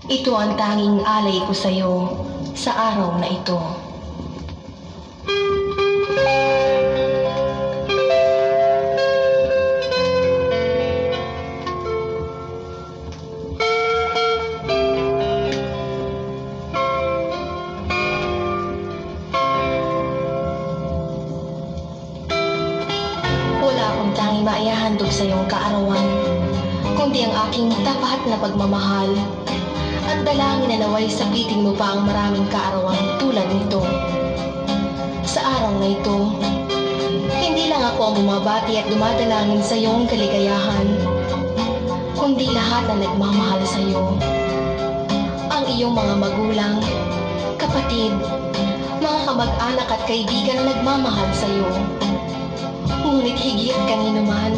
Ito ang tanging alay ko sa'yo sa araw na ito. Wala akong tanging maihahandog sa iyong kaarawan, kundi ang aking tapat na pagmamahal. At dalangin na naway sapitin mo pa ang maraming kaarawan tulad nito. Sa araw na ito, hindi lang ako ang bumabati at dumadalangin sa iyong kaligayahan, kundi lahat na nagmamahal sa iyo. Ang iyong mga magulang, kapatid, mga kamag-anak at kaibigan na nagmamahal sa iyo. Ngunit higit kanino man,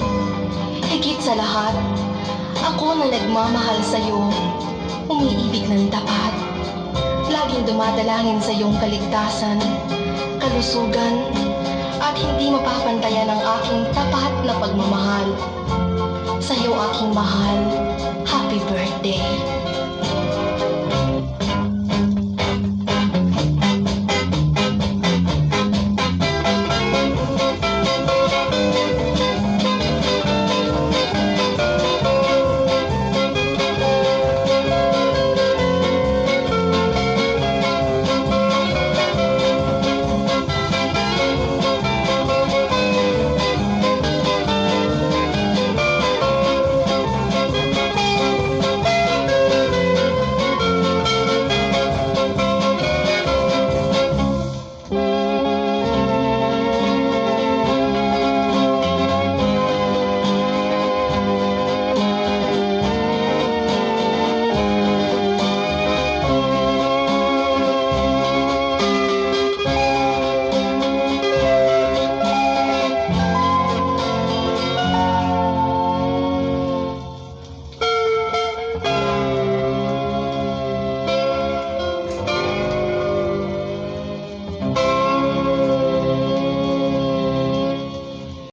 higit sa lahat, ako na nagmamahal sa iyo, umiibig ng tapat, laging dumadalangin sa iyong kaligtasan, kalusugan, at hindi mapapantayan ang aking tapat na pagmamahal. Sa iyo aking mahal, happy birthday!